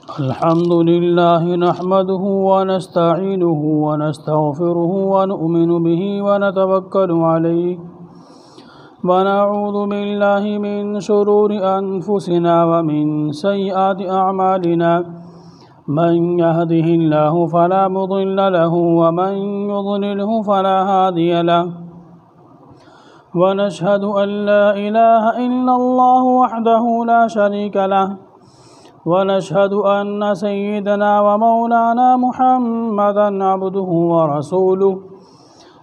الحمد لله نحمده ونستعينه ونستغفره ونؤمن به ونتوكل عليه ونعوذ بالله من شرور أنفسنا ومن سيئات أعمالنا من يهده الله فلا مضل له ومن يضلله فلا هادي له ونشهد أن لا إله إلا الله وحده لا شريك له ونشهد أن سيدنا ومولانا محمدا عبده ورسوله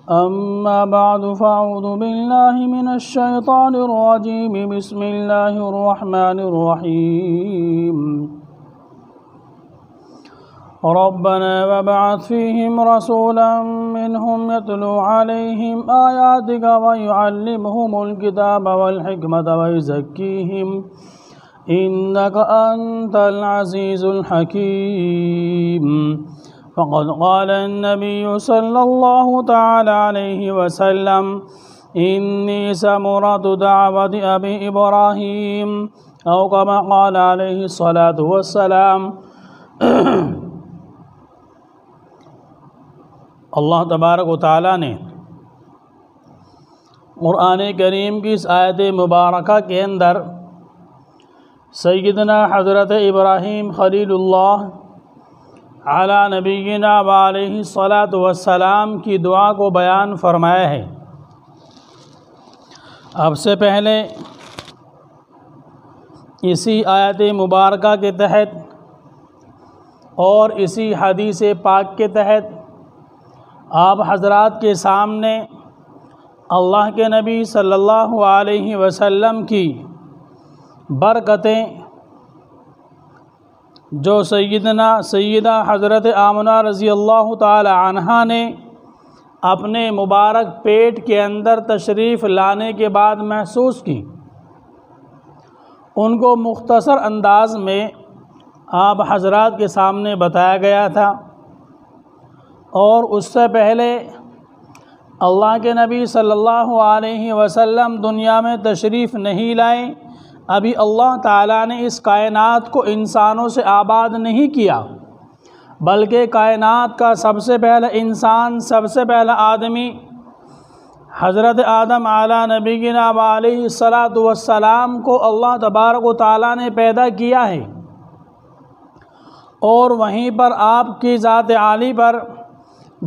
أما بعد فأعوذ بالله من الشيطان الرجيم بسم الله الرحمن الرحيم ربنا وابعث فيهم رسولا منهم يتلو عليهم آياتك ويعلمهم الكتاب والحكمة ويزكيهم إنك أنت العزيز الحكيم فقد قال النبي صلى الله تعالى عليه وسلم إني سمرة دعوة أبي إبراهيم أو كما قال عليه الصلاة والسلام۔ اللہ تبارک و تعالیٰ نے قرآن کریم کی اس آیت مبارکہ کے اندر سیدنا حضرت ابراہیم خلیل اللہ علی نبینا وعلیہ الصلاۃ والسلام کی دعا کو بیان فرمایا ہے۔ اب سے پہلے اسی آیت مبارکہ کے تحت اور اسی حدیث پاک کے تحت آپ حضرات کے سامنے اللہ کے نبی صلی اللہ علیہ وسلم کی برکتیں جو سیدہ حضرت آمنہ رضی اللہ تعالی عنہا نے اپنے مبارک پیٹ کے اندر تشریف لانے کے بعد محسوس کی، ان کو مختصر انداز میں آپ حضرات کے سامنے بتایا گیا تھا۔ اور اس سے پہلے اللہ کے نبی صلی اللہ علیہ وسلم دنیا میں تشریف نہیں لائے، ابھی اللہ تعالیٰ نے اس کائنات کو انسانوں سے آباد نہیں کیا، بلکہ کائنات کا سب سے پہلا انسان، سب سے پہلا آدمی حضرت آدم علی نبینا علیہ الصلاۃ والسلام کو اللہ تبارک و تعالیٰ نے پیدا کیا ہے، اور وہیں پر آپ کی ذات عالی پر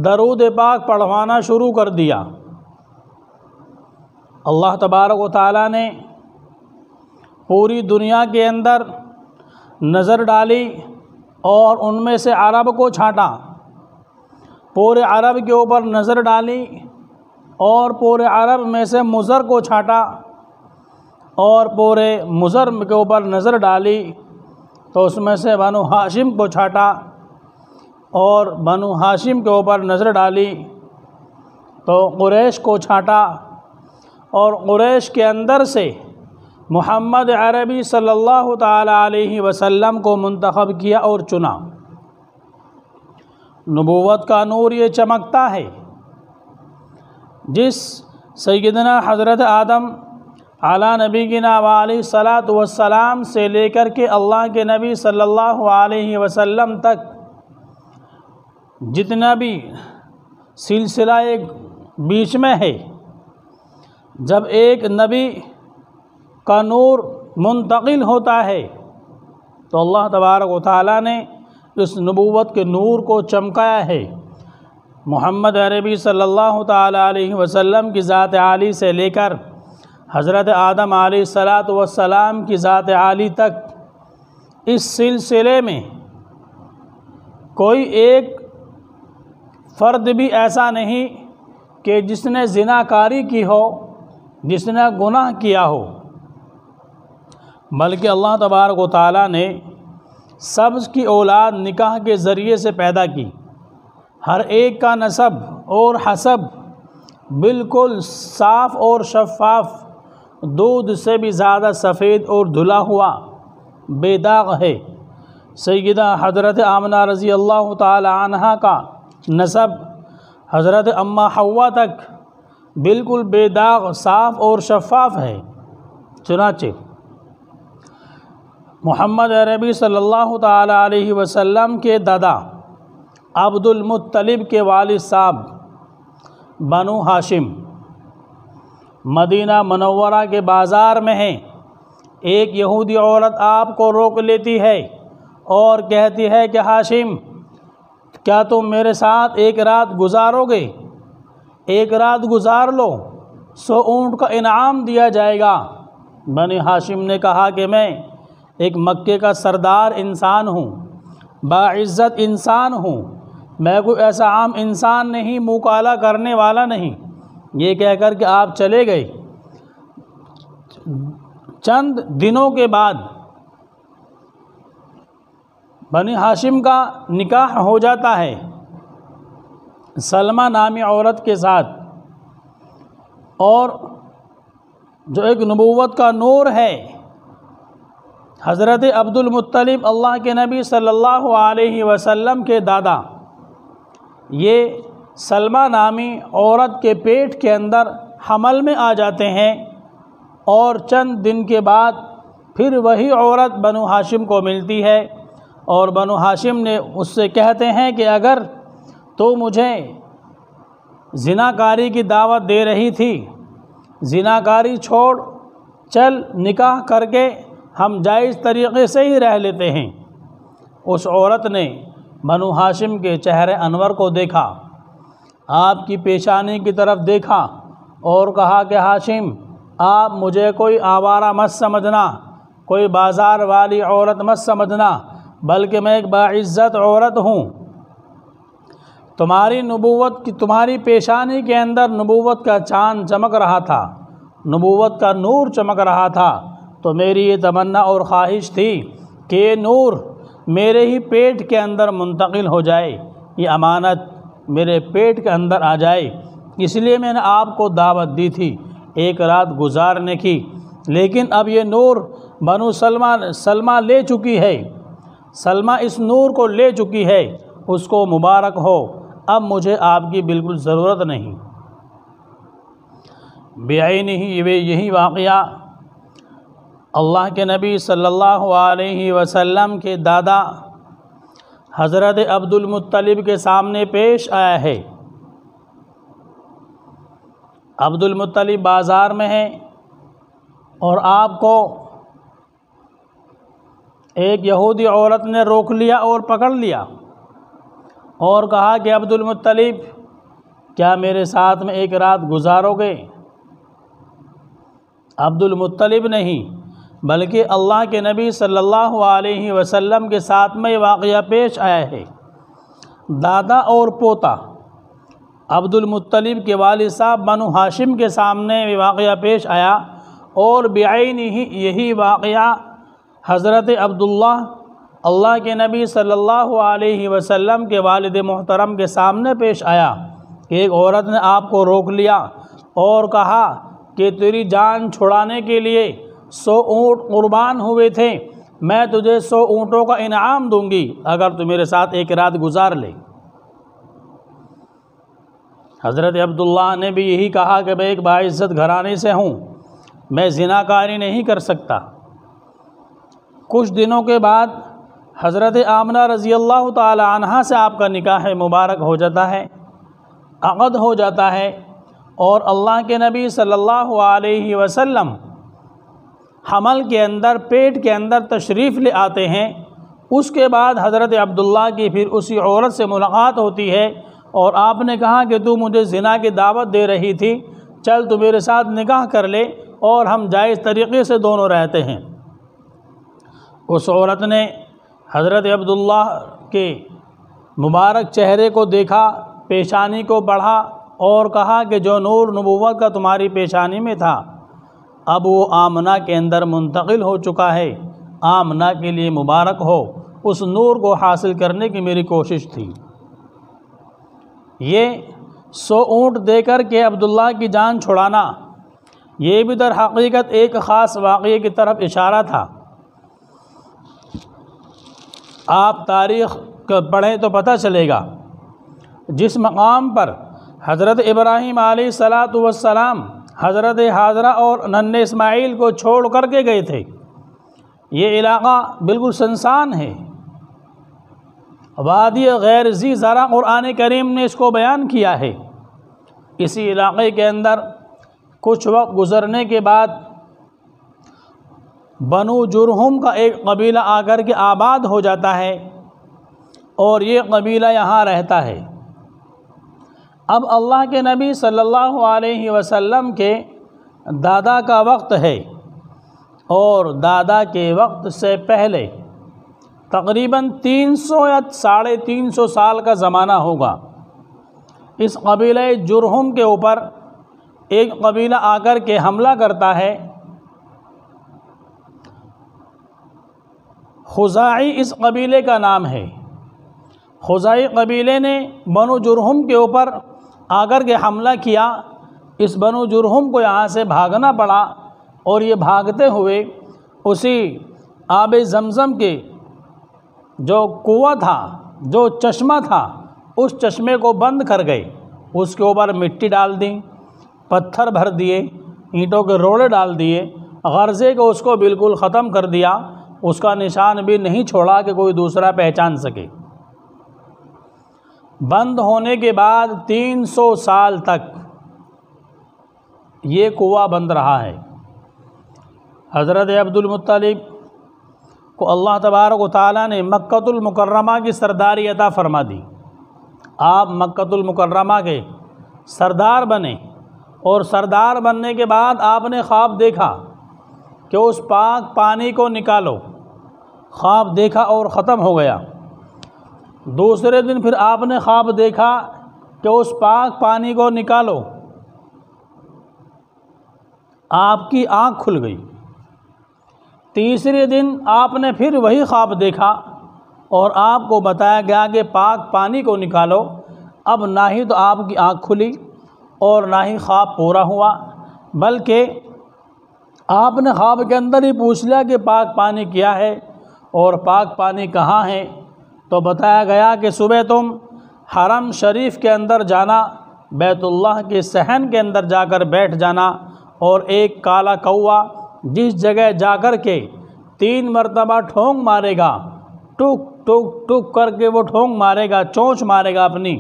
درود پاک پڑھوانا شروع کر دیا۔ اللہ تبارک و تعالیٰ نے پوری دنیا کے اندر نظر ڈالی اور ان میں سے عرب کو چھانٹا، پورے عرب کے اوپر نظر ڈالی اور پورے عرب میں سے مضر کو چھانٹا اور پورے مضر کے اوپر نظر ڈالی تو اس میں سے بنو ہاشم کو چھانٹا اور بنو ہاشم کے اوپر نظر ڈالی تو قریش کو چھانٹا اور قریش کے اندر سے محمد عربی صلی اللہ تعالی علیہ وسلم کو منتخب کیا اور چنا۔ نبوت کا نور یہ چمکتا ہے جس سیدنا حضرت آدم علی نبینا علیہ الصلاۃ والسلام سے لے کر کے اللہ کے نبی صلی اللہ علیہ وسلم تک جتنا بھی سلسلہ ایک بیچ میں ہے، جب ایک نبی کا نور منتقل ہوتا ہے تو اللہ تبارک و تعالیٰ نے اس نبوت کے نور کو چمکایا ہے۔ محمد عربی صلی اللہ تعالی علیہ وسلم کی ذات عالی سے لے کر حضرت آدم علیہ الصلاۃ والسلام کی ذات عالی تک اس سلسلے میں کوئی ایک فرد بھی ایسا نہیں کہ جس نے زناکاری کی ہو، جس نے گناہ کیا ہو، بلکہ اللہ تبارک و تعالیٰ نے سب کی اولاد نکاح کے ذریعے سے پیدا کی۔ ہر ایک کا نسب اور حسب بالکل صاف اور شفاف، دودھ سے بھی زیادہ سفید اور دھلا ہوا بے داغ ہے۔ سیدہ حضرت آمنہ رضی اللہ تعالی عنہا کا نسب حضرت اماں حوا تک بالکل بے داغ، صاف اور شفاف ہے۔ چنانچہ محمد عربی صلی اللہ تعالی علیہ وسلم کے دادا عبد المطلب کے والد صاحب بنو ہاشم مدینہ منورہ کے بازار میں ہیں۔ ایک یہودی عورت آپ کو روک لیتی ہے اور کہتی ہے کہ ہاشم، کیا تم میرے ساتھ ایک رات گزارو گے؟ ایک رات گزار لو، 100 اونٹ کا انعام دیا جائے گا۔ بنی ہاشم نے کہا کہ میں ایک مکے کا سردار انسان ہوں، باعزت انسان ہوں، میں کوئی ایسا عام انسان نہیں، منہ کالا کرنے والا نہیں۔ یہ کہہ کر کہ آپ چلے گئے۔ چند دنوں کے بعد بنی ہاشم کا نکاح ہو جاتا ہے سلمہ نامی عورت کے ساتھ، اور جو ایک نبوت کا نور ہے، حضرت عبد المطلب اللہ کے نبی صلی اللہ علیہ وسلم کے دادا، یہ سلمہ نامی عورت کے پیٹ کے اندر حمل میں آ جاتے ہیں، اور چند دن کے بعد پھر وہی عورت بنو ہاشم کو ملتی ہے، اور بنو ہاشم نے اس سے کہتے ہیں کہ اگر تو مجھے زناکاری کی دعوت دے رہی تھی، زناکاری چھوڑ، چل نکاح کر کے ہم جائز طریقے سے ہی رہ لیتے ہیں۔ اس عورت نے بنو ہاشم کے چہرے انور کو دیکھا، آپ کی پیشانی کی طرف دیکھا اور کہا کہ ہاشم، آپ مجھے کوئی آوارہ مت سمجھنا، کوئی بازار والی عورت مت سمجھنا، بلکہ میں ایک باعزت عورت ہوں۔ تمہاری نبوت کی، تمہاری پیشانی کے اندر نبوت کا چاند چمک رہا تھا، نبوت کا نور چمک رہا تھا، تو میری یہ تمنا اور خواہش تھی کہ یہ نور میرے ہی پیٹ کے اندر منتقل ہو جائے، یہ امانت میرے پیٹ کے اندر آ جائے، اس لیے میں نے آپ کو دعوت دی تھی ایک رات گزارنے کی، لیکن اب یہ نور بنو سلمہ لے چکی ہے، سلمہ اس نور کو لے چکی ہے، اس کو مبارک ہو، اب مجھے آپ کی بالکل ضرورت نہیں۔ بعینہ یہی واقعہ اللہ کے نبی صلی اللہ علیہ وسلم کے دادا حضرت عبد المطلب کے سامنے پیش آیا ہے۔ عبد المطلب بازار میں ہیں اور آپ کو ایک یہودی عورت نے روک لیا اور پکڑ لیا اور کہا کہ عبد المطلب، کیا میرے ساتھ میں ایک رات گزارو گے؟ عبد المطلب نہیں بلکہ اللہ کے نبی صلی اللہ علیہ وسلم کے ساتھ میں یہ واقعہ پیش آیا ہے۔ دادا اور پوتا عبد المطلب کے والد صاحب بنو ہاشم کے سامنے یہ واقعہ پیش آیا، اور بعینہ یہی واقعہ حضرت عبداللہ اللہ کے نبی صلی اللہ علیہ وسلم کے والد محترم کے سامنے پیش آیا کہ ایک عورت نے آپ کو روک لیا اور کہا کہ تیری جان چھڑانے کے لیے 100 اونٹ قربان ہوئے تھے، میں تجھے 100 اونٹوں کا انعام دوں گی اگر تو میرے ساتھ ایک رات گزار لے۔ حضرت عبداللہ نے بھی یہی کہا کہ میں ایک باعزت گھرانے سے ہوں، میں زناکاری نہیں کر سکتا۔ کچھ دنوں کے بعد حضرت آمنہ رضی اللہ تعالی عنہا سے آپ کا نکاح مبارک ہو جاتا ہے، عقد ہو جاتا ہے، اور اللہ کے نبی صلی اللہ علیہ وسلم حمل کے اندر، پیٹ کے اندر تشریف لے آتے ہیں۔ اس کے بعد حضرت عبداللہ کی پھر اسی عورت سے ملاقات ہوتی ہے، اور آپ نے کہا کہ تو مجھے زنا کی دعوت دے رہی تھی، چل تو میرے ساتھ نکاح کر لے اور ہم جائز طریقے سے دونوں رہتے ہیں۔ اس عورت نے حضرت عبداللہ کے مبارک چہرے کو دیکھا، پیشانی کو پڑھا اور کہا کہ جو نور نبوت کا تمہاری پیشانی میں تھا اب وہ آمنہ کے اندر منتقل ہو چکا ہے، آمنہ کے لیے مبارک ہو، اس نور کو حاصل کرنے کی میری کوشش تھی۔ یہ 100 اونٹ دے کر کے عبداللہ کی جان چھڑانا، یہ بھی در حقیقت ایک خاص واقعے کی طرف اشارہ تھا۔ آپ تاریخ پڑھیں تو پتہ چلے گا، جس مقام پر حضرت ابراہیم علیہ السلام حضرت حاجرہ اور ننھے اسماعیل کو چھوڑ کر کے گئے تھے، یہ علاقہ بالکل سنسان ہے، وادی غیر ذی زرع قرآن کریم نے اس کو بیان کیا ہے۔ اسی علاقے کے اندر کچھ وقت گزرنے کے بعد بنو جرہم کا ایک قبیلہ آ کر کے آباد ہو جاتا ہے اور یہ قبیلہ یہاں رہتا ہے۔ اب اللہ کے نبی صلی اللہ علیہ وسلم کے دادا کا وقت ہے، اور دادا کے وقت سے پہلے تقریباً 300 یا 350 سال کا زمانہ ہوگا۔ اس قبیلہ جرہم کے اوپر ایک قبیلہ آ کر کے حملہ کرتا ہے۔ خزاعی اس قبیلے کا نام ہے۔ خزاعی قبیلے نے بنو جرہم کے اوپر آ کر کے حملہ کیا۔ اس بنو جرہم کو یہاں سے بھاگنا پڑا، اور یہ بھاگتے ہوئے اسی آب زمزم کے جو کنواں تھا، جو چشمہ تھا، اس چشمے کو بند کر گئے۔ اس کے اوپر مٹی ڈال دی، پتھر بھر دیے، اینٹوں کے روڑے ڈال دیے، غرضے کو اس کو بالکل ختم کر دیا، اس کا نشان بھی نہیں چھوڑا کہ کوئی دوسرا پہچان سکے۔ بند ہونے کے بعد 300 سال تک یہ کنواں بند رہا ہے۔ حضرت عبد المطلب کو اللہ تبارک و تعالیٰ نے مکۃ المکرمہ کی سرداری عطا فرما دی۔ آپ مکۃ المکرمہ کے سردار بنے، اور سردار بننے کے بعد آپ نے خواب دیکھا کہ اس پاک پانی کو نکالو۔ خواب دیکھا اور ختم ہو گیا۔ دوسرے دن پھر آپ نے خواب دیکھا کہ اس پاک پانی کو نکالو، آپ کی آنکھ کھل گئی۔ تیسرے دن آپ نے پھر وہی خواب دیکھا اور آپ کو بتایا گیا کہ پاک پانی کو نکالو۔ اب نہ ہی تو آپ کی آنکھ کھلی اور نہ ہی خواب پورا ہوا، بلکہ آپ نے خواب کے اندر ہی پوچھ لیا کہ پاک پانی کیا ہے اور پاک پانی کہاں ہے، تو بتایا گیا کہ صبح تم حرم شریف کے اندر جانا، بیت اللہ کے صحن کے اندر جا کر بیٹھ جانا، اور ایک کالا کوا جس جگہ جا کر کے 3 مرتبہ ٹھونگ مارے گا، ٹک ٹک ٹک کر کے وہ ٹھونگ مارے گا، چونچ مارے گا اپنی،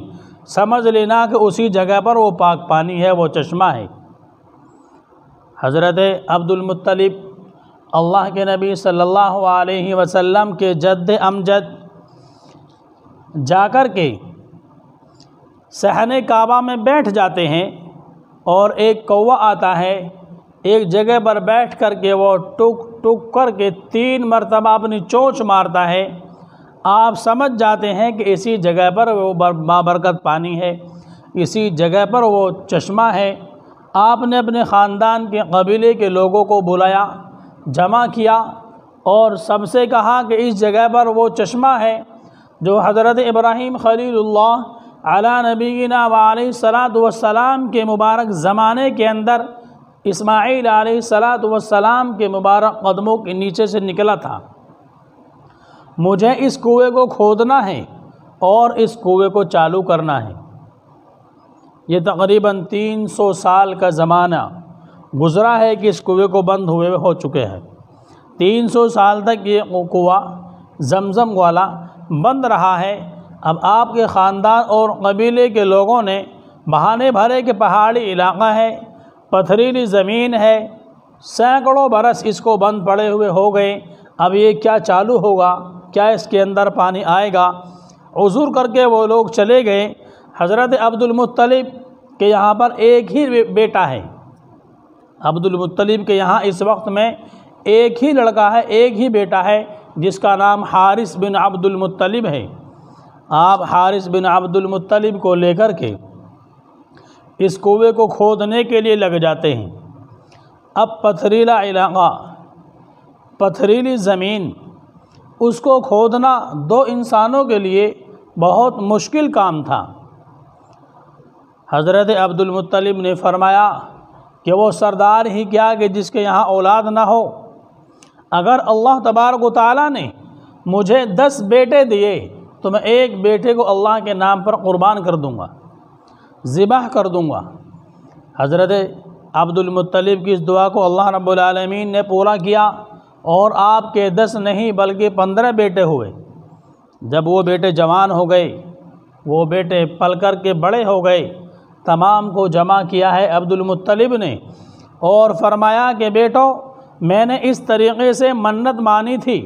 سمجھ لینا کہ اسی جگہ پر وہ پاک پانی ہے، وہ چشمہ ہے۔ حضرت عبد المطلب اللہ کے نبی صلی اللہ علیہ وسلم کے جد امجد جا کر کے صحن کعبہ میں بیٹھ جاتے ہیں، اور ایک کوا آتا ہے، ایک جگہ پر بیٹھ کر کے وہ ٹک ٹک کر کے 3 مرتبہ اپنی چونچ مارتا ہے۔ آپ سمجھ جاتے ہیں کہ اسی جگہ پر وہ بابرکت پانی ہے، اسی جگہ پر وہ چشمہ ہے۔ آپ نے اپنے خاندان کے قبیلے کے لوگوں کو بلایا، جمع کیا، اور سب سے کہا کہ اس جگہ پر وہ چشمہ ہے جو حضرت ابراہیم خلیل اللہ علی نبینا وعلیہ الصلاۃ والسلام کے مبارک زمانے کے اندر اسماعیل علیہ الصلاۃ والسلام کے مبارک قدموں کے نیچے سے نکلا تھا۔ مجھے اس کنویں کو کھودنا ہے اور اس کنویں کو چالو کرنا ہے۔ یہ تقریباً 300 سال کا زمانہ گزرا ہے کہ اس کنویں کو بند ہوئے ہو چکے ہیں۔ 300 سال تک یہ کنواں زمزم والا بند رہا ہے۔ اب آپ کے خاندان اور قبیلے کے لوگوں نے بہانے بھرے کہ پہاڑی علاقہ ہے، پتھریلی زمین ہے، سینکڑوں برس اس کو بند پڑے ہوئے ہو گئے، اب یہ کیا چالو ہوگا، کیا اس کے اندر پانی آئے گا؟ عذر کر کے وہ لوگ چلے گئے۔ حضرت عبد المطلب کے یہاں پر ایک ہی بیٹا ہے۔ عبد المطلب کے یہاں اس وقت میں ایک ہی لڑکا ہے، ایک ہی بیٹا ہے، جس کا نام حارث بن عبد المطلب ہے۔ آپ حارث بن عبد المطلب کو لے کر کے اس کنویں کو کھودنے کے لیے لگ جاتے ہیں۔ اب پتھریلا علاقہ، پتھریلی زمین، اس کو کھودنا 2 انسانوں کے لیے بہت مشکل کام تھا۔ حضرت عبد المطلب نے فرمایا کہ وہ سردار ہی کیا کہ جس کے یہاں اولاد نہ ہو، اگر اللہ تبارک و تعالیٰ نے مجھے 10 بیٹے دیے تو میں ایک بیٹے کو اللہ کے نام پر قربان کر دوں گا، ذبح کر دوں گا۔ حضرت عبد المطلب کی اس دعا کو اللہ رب العالمین نے پورا کیا، اور آپ کے 10 نہیں بلکہ 15 بیٹے ہوئے۔ جب وہ بیٹے جوان ہو گئے، وہ بیٹے پل کر کے بڑے ہو گئے، تمام کو جمع کیا ہے عبد المطلب نے، اور فرمایا کہ بیٹو، میں نے اس طریقے سے منت مانی تھی،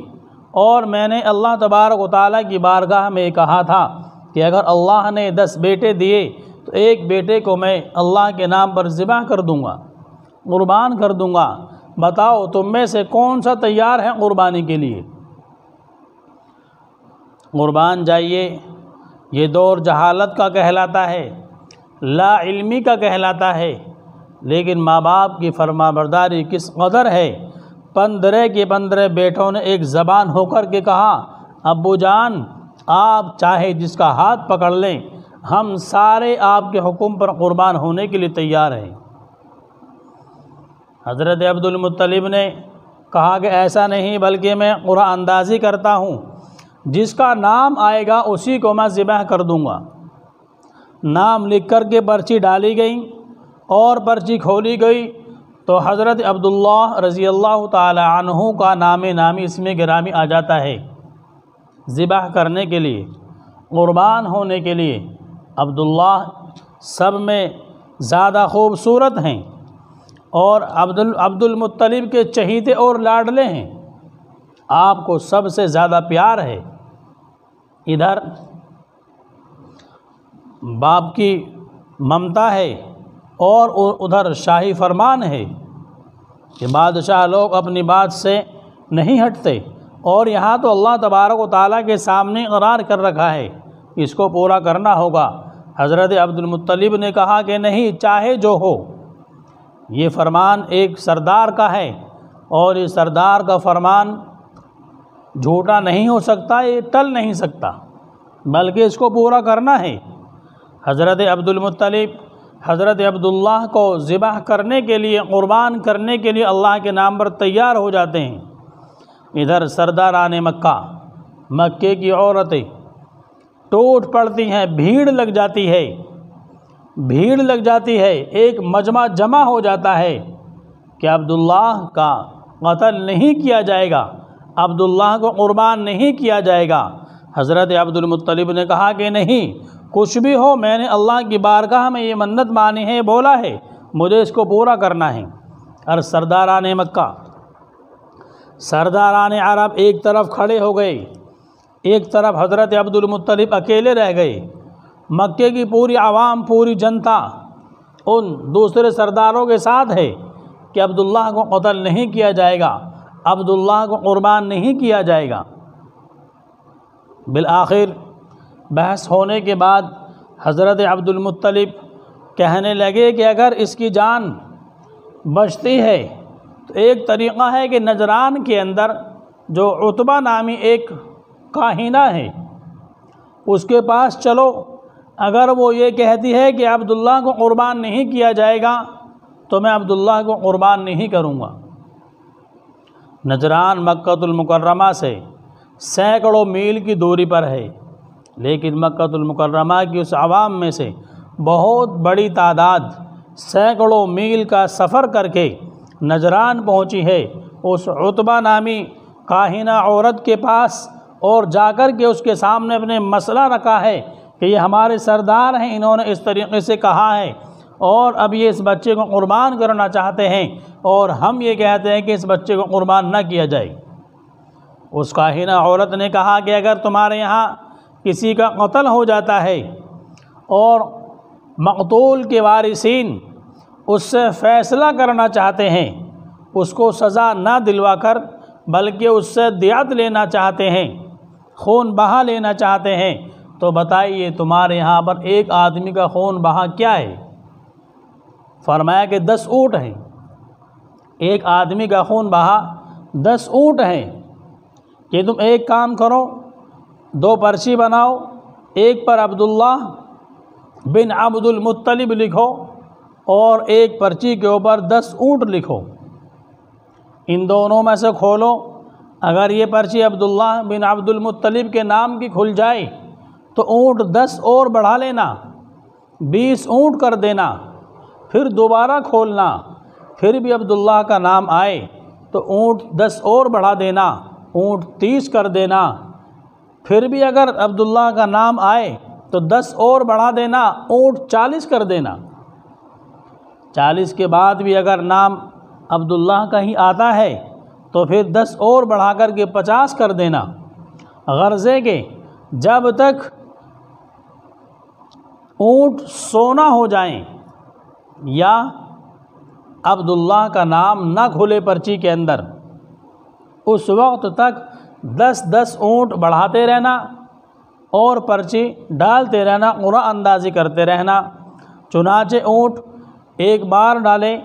اور میں نے اللہ تبارک و تعالیٰ کی بارگاہ میں کہا تھا کہ اگر اللہ نے 10 بیٹے دیے تو ایک بیٹے کو میں اللہ کے نام پر ذبح کر دوں گا، قربان کر دوں گا۔ بتاؤ تم میں سے کون سا تیار ہے قربانی کے لیے؟ قربان جائیے۔ یہ دور جہالت کا کہلاتا ہے، لا علمی کا کہلاتا ہے، لیکن ماں باپ کی فرما برداری کس قدر ہے۔ 15 کے 15 بیٹوں نے ایک زبان ہو کر کے کہا، ابو جان آپ چاہے جس کا ہاتھ پکڑ لیں، ہم سارے آپ کے حکم پر قربان ہونے کے لیے تیار ہیں۔ حضرت عبد المطلب نے کہا کہ ایسا نہیں، بلکہ میں قرعہ اندازی کرتا ہوں، جس کا نام آئے گا اسی کو میں ذبح کر دوں گا۔ نام لکھ کر کے پرچی ڈالی گئی، اور پرچی کھولی گئی تو حضرت عبداللہ رضی اللہ تعالی عنہ کا نام نامی اس میں گرامی آ جاتا ہے، ذبح کرنے کے لیے، قربان ہونے کے لیے۔ عبداللہ سب میں زیادہ خوبصورت ہیں، اور عبد المطلب کے چہیتے اور لاڈلے ہیں، آپ کو سب سے زیادہ پیار ہے۔ ادھر باپ کی ممتا ہے، اور ادھر شاہی فرمان ہے کہ بادشاہ لوگ اپنی بات سے نہیں ہٹتے، اور یہاں تو اللہ تبارک و تعالیٰ کے سامنے اقرار کر رکھا ہے، اس کو پورا کرنا ہوگا۔ حضرت عبد المطلب نے کہا کہ نہیں، چاہے جو ہو، یہ فرمان ایک سردار کا ہے، اور یہ سردار کا فرمان جھوٹا نہیں ہو سکتا، یہ ٹل نہیں سکتا، بلکہ اس کو پورا کرنا ہے۔ حضرت عبد المطلب حضرت عبداللہ کو ذبح کرنے کے لیے، قربان کرنے کے لیے اللہ کے نام پر تیار ہو جاتے ہیں۔ ادھر سرداران مکہ، مکے کی عورتیں ٹوٹ پڑتی ہیں، بھیڑ لگ جاتی ہے، بھیڑ لگ جاتی ہے، ایک مجمع جمع ہو جاتا ہے کہ عبداللہ کا قتل نہیں کیا جائے گا، عبداللہ کو قربان نہیں کیا جائے گا۔ حضرت عبد المطلب نے کہا کہ نہیں، کچھ بھی ہو، میں نے اللہ کی بارگاہ میں یہ منت مانی ہے، بولا ہے، مجھے اس کو پورا کرنا ہے۔ اور سرداران مکہ، سرداران عرب ایک طرف کھڑے ہو گئے، ایک طرف حضرت عبد المطلب اکیلے رہ گئے۔ مکے کی پوری عوام، پوری جنتا ان دوسرے سرداروں کے ساتھ ہے کہ عبداللہ کو قتل نہیں کیا جائے گا، عبداللہ کو قربان نہیں کیا جائے گا۔ بالآخر بحث ہونے کے بعد حضرت عبد المطلب کہنے لگے کہ اگر اس کی جان بچتی ہے تو ایک طریقہ ہے کہ نجران کے اندر جو عتبہ نامی ایک کاہنہ ہے، اس کے پاس چلو، اگر وہ یہ کہتی ہے کہ عبداللہ کو قربان نہیں کیا جائے گا تو میں عبداللہ کو قربان نہیں کروں گا۔ نجران مکہ المکرمہ سے سینکڑوں میل کی دوری پر ہے، لیکن مکہ المکرمہ کی اس عوام میں سے بہت بڑی تعداد سینکڑوں میل کا سفر کر کے نجران پہنچی ہے اس عتبہ نامی کاہنہ عورت کے پاس، اور جا کر کے اس کے سامنے اپنے مسئلہ رکھا ہے کہ یہ ہمارے سردار ہیں، انہوں نے اس طریقے سے کہا ہے، اور اب یہ اس بچے کو قربان کرنا چاہتے ہیں، اور ہم یہ کہتے ہیں کہ اس بچے کو قربان نہ کیا جائے۔ اس کاہنہ عورت نے کہا کہ اگر تمہارے یہاں کسی کا قتل ہو جاتا ہے اور مقتول کے وارثین اس سے فیصلہ کرنا چاہتے ہیں، اس کو سزا نہ دلوا کر بلکہ اس سے دیت لینا چاہتے ہیں، خون بہا لینا چاہتے ہیں، تو بتائیے تمہارے یہاں پر ایک آدمی کا خون بہا کیا ہے؟ فرمایا کہ 10 اونٹ ہیں۔ ایک آدمی کا خون بہا 10 اونٹ ہیں کہ تم ایک کام کرو، 2 پرچی بناؤ، ایک پر عبداللہ بن عبد المطلب لکھو، اور ایک پرچی کے اوپر 10 اونٹ لکھو۔ ان دونوں میں سے کھولو، اگر یہ پرچی عبداللہ بن عبد المطلب کے نام کی کھل جائے تو اونٹ 10 اور بڑھا لینا، 20 اونٹ کر دینا، پھر دوبارہ کھولنا، پھر بھی عبداللہ کا نام آئے تو اونٹ 10 اور بڑھا دینا، اونٹ 30 کر دینا، پھر بھی اگر عبداللہ کا نام آئے تو 10 اور بڑھا دینا، اونٹ 40 کر دینا، 40 کے بعد بھی اگر نام عبداللہ کا ہی آتا ہے تو پھر 10 اور بڑھا کر کے 50 کر دینا، غرضے کہ جب تک اونٹ سونا ہو جائیں یا عبداللہ کا نام نہ کھلے پرچی کے اندر، اس وقت تک 10 اونٹ بڑھاتے رہنا اور پرچی ڈالتے رہنا، قرعہ اندازی کرتے رہنا۔ چنانچہ اونٹ 1 بار ڈالے،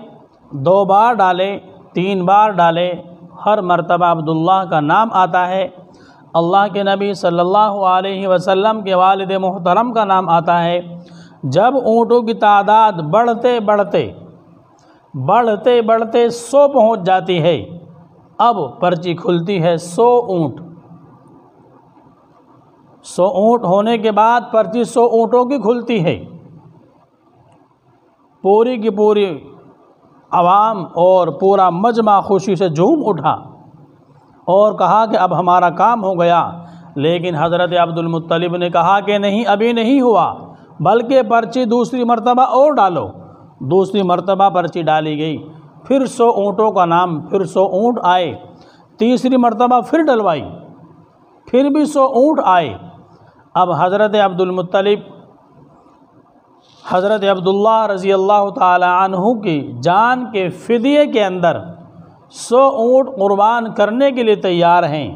2 بار ڈالے، 3 بار ڈالے، ہر مرتبہ عبداللہ کا نام آتا ہے، اللہ کے نبی صلی اللہ علیہ وسلم کے والد محترم کا نام آتا ہے۔ جب اونٹوں کی تعداد بڑھتے بڑھتے 100 پہنچ جاتی ہے، اب پرچی کھلتی ہے 100 اونٹ۔ 100 اونٹ ہونے کے بعد پرچی 100 اونٹوں کی کھلتی ہے۔ پوری کی پوری عوام اور پورا مجمع خوشی سے جھوم اٹھا اور کہا کہ اب ہمارا کام ہو گیا، لیکن حضرت عبد المطلب نے کہا کہ نہیں، ابھی نہیں ہوا، بلکہ پرچی دوسری مرتبہ اور ڈالو۔ دوسری مرتبہ پرچی ڈالی گئی، پھر 100 اونٹوں کا نام، پھر 100 اونٹ آئے، تیسری مرتبہ پھر ڈلوائی، پھر بھی 100 اونٹ آئے۔ اب حضرت عبد المطلب حضرت عبداللہ رضی اللہ تعالی عنہ کی جان کے فدیے کے اندر 100 اونٹ قربان کرنے کے لیے تیار ہیں۔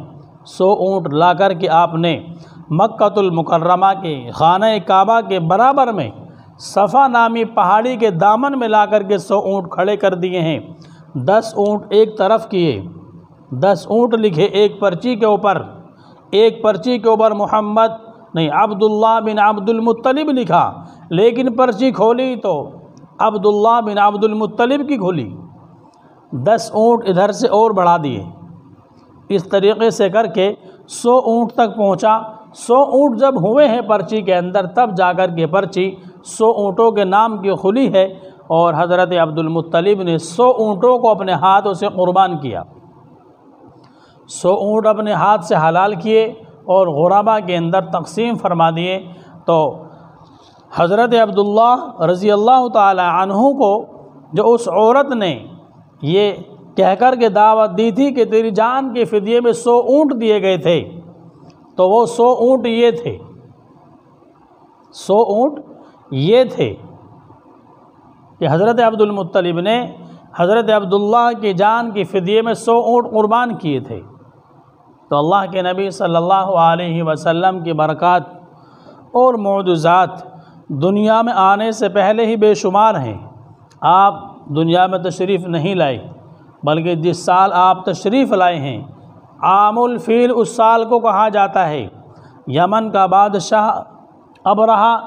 100 اونٹ لا کر کے آپ نے مکۃ المکرمہ کے خانہ کعبہ کے برابر میں صفا نامی پہاڑی کے دامن میں لا کر کے 100 اونٹ کھڑے کر دیے ہیں۔ 10 اونٹ ایک طرف کیے، 10 اونٹ لکھے ایک پرچی کے اوپر، ایک پرچی کے اوپر محمد نہیں عبداللہ بن عبد المطلب لکھا، لیکن پرچی کھولی تو عبداللہ بن عبد المطلب کی کھولی۔ 10 اونٹ ادھر سے اور بڑھا دیے، اس طریقے سے کر کے 100 اونٹ تک پہنچا۔ 100 اونٹ جب ہوئے ہیں پرچی کے اندر، تب جا کر کے پرچی 100 اونٹوں کے نام کی کھلی ہے، اور حضرت عبد المطلب نے 100 اونٹوں کو اپنے ہاتھوں سے قربان کیا۔ 100 اونٹ اپنے ہاتھ سے حلال کیے اور غربا کے اندر تقسیم فرما دیے۔ تو حضرت عبداللہ رضی اللہ تعالی عنہ کو جو اس عورت نے یہ کہہ کر کے دعوت دی تھی کہ تیری جان کے فدیے میں 100 اونٹ دیے گئے تھے، تو وہ 100 اونٹ یہ تھے، 100 اونٹ یہ تھے کہ حضرت عبد المطلب نے حضرت عبداللہ کی جان کی فدیے میں 100 اونٹ قربان کیے تھے۔ تو اللہ کے نبی صلی اللہ علیہ وسلم کی برکات اور معجزات دنیا میں آنے سے پہلے ہی بے شمار ہیں۔ آپ دنیا میں تشریف نہیں لائے، بلکہ جس سال آپ تشریف لائے ہیں عام الفیل اس سال کو کہا جاتا ہے۔ یمن کا بادشاہ ابرہہ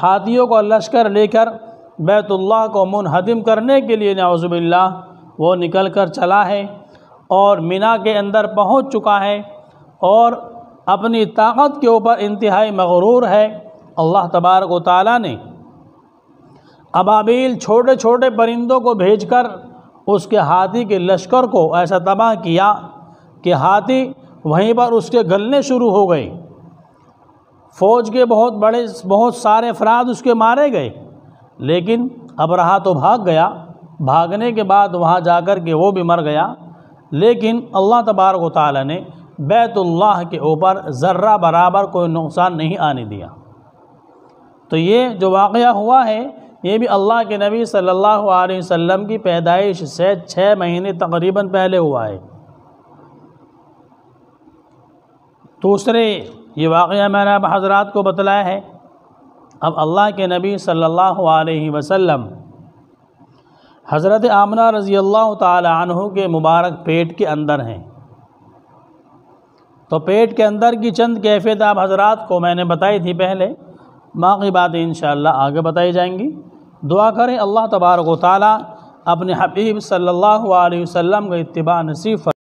ہاتھیوں کا لشکر لے کر بیت اللہ کو منہدم کرنے کے لیے نعوذ باللہ وہ نکل کر چلا ہے، اور مینا کے اندر پہنچ چکا ہے اور اپنی طاقت کے اوپر انتہائی مغرور ہے۔ اللہ تبارک و تعالیٰ نے ابابیل چھوٹے چھوٹے پرندوں کو بھیج کر اس کے ہاتھی کے لشکر کو ایسا تباہ کیا کہ ہاتھی وہیں پر اس کے گلنے شروع ہو گئے، فوج کے بہت سارے افراد اس کے مارے گئے، لیکن ابرہہ تو بھاگ گیا، بھاگنے کے بعد وہاں جا کر کے وہ بھی مر گیا، لیکن اللہ تبارک و تعالیٰ نے بیت اللہ کے اوپر ذرہ برابر کوئی نقصان نہیں آنے دیا۔ تو یہ جو واقعہ ہوا ہے یہ بھی اللہ کے نبی صلی اللہ علیہ وسلم کی پیدائش سے 6 مہینے تقریباً پہلے ہوا ہے۔ دوسرے یہ واقعہ میں نے اب حضرات کو بتلایا ہے۔ اب اللہ کے نبی صلی اللہ علیہ وسلم حضرت آمنہ رضی اللہ تعالی عنہ کے مبارک پیٹ کے اندر ہیں۔ تو پیٹ کے اندر کی چند کیفیت آپ حضرات کو میں نے بتائی تھی پہلے، باقی باتیں انشاءاللہ آگے بتائی جائیں گی۔ دعا کریں اللہ تبارک و تعالی اپنے حبیب صلی اللہ علیہ وسلم کا اتباع نصیب فرمائے۔